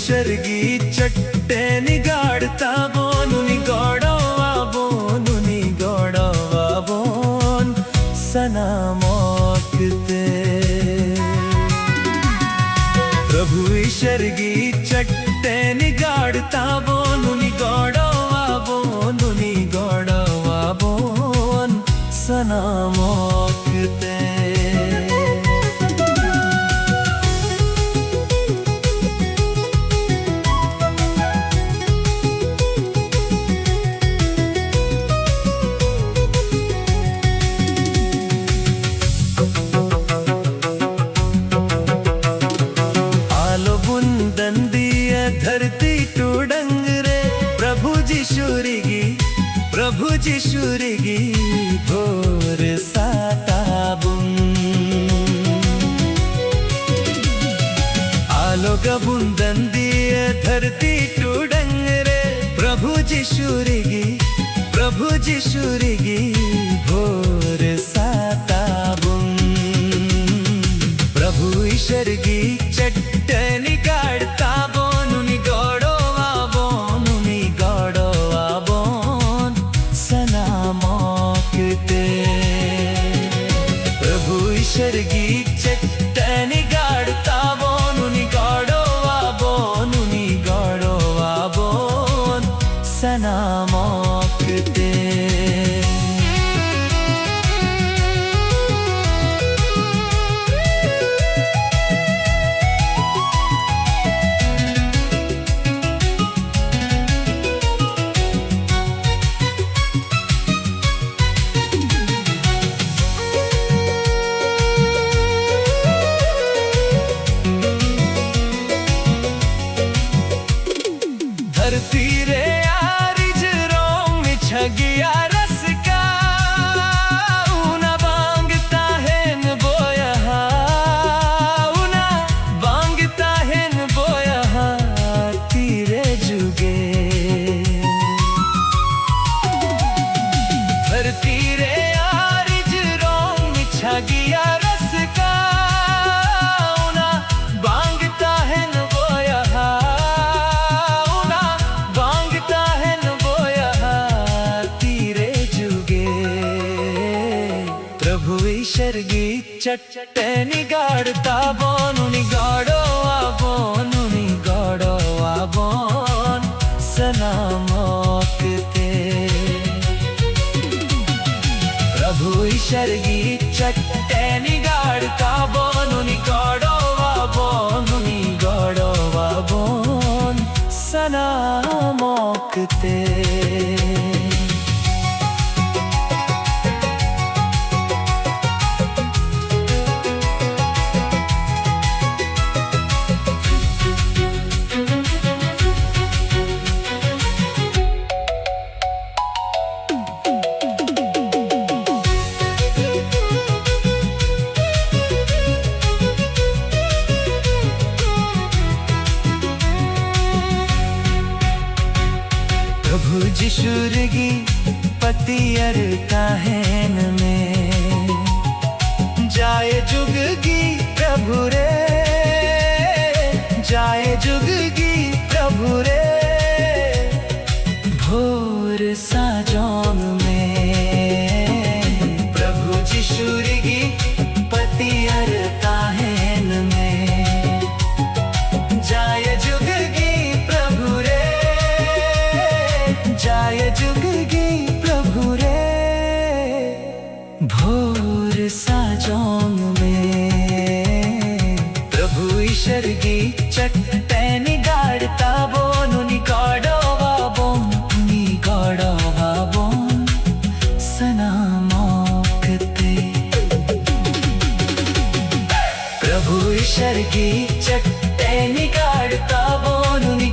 ಈಶ್ವರ್ಗಿ ಚಟ್ಟೆನಿ ಗಾಡ್ತಾ ಬೋನುನಿ ಗೋಡೋವಾಬೋನುನಿ ಗೋಡೋವಾಬೋನ್ सना मोकते प्रभु ईश्वरगी चट्टेनि गाड्ता बोनुनि गोडोवाबोन सना मोकते धरती टूडंग रे प्रभु जी शुरिगी भोर साताबुन आलोक बुंदंदिय धरती टूडंग रे प्रभु जी शुरिगी भोर साताबुन प्रभु ईश्वरगी चट्टनी गाड्ता ईश्वरगी चट्टनी गाड्ता बोनुनि गोडोवाबोन सना मोकते धरती रे आरिज रोम छगिया रस का उना बांगता है न बोया उना बांगता है न बोया तीरे जुगे धरती रे आरिज रोम छगिया रस का उना बांगता है न बोया ईश्वरगी चट्टनी गाड्ता बोनुनि गोडोवाबोन सना मोकते प्रभु ईश्वरगी चट्टनी गाड्ता बोनुनि गोडोवाबोन सना मोकते प्रभु जी शुरिगी पतियर काहन में जाए जुगगी प्रभु रे जाए जुगगी प्रभु रे भोर साजोन में प्रभु जी शुरिगी पतियर काहन में जाए जुगगी प्रभु रे जाए जुगगी प्रभु रे भोर साजोंग में प्रभु ईश्वरगी चट्टनी गाड्ता बोनुनि गोडोवाबोन सना मोकते प्रभु ईश्वरगी चट्टनी गाड्ता बोनुनि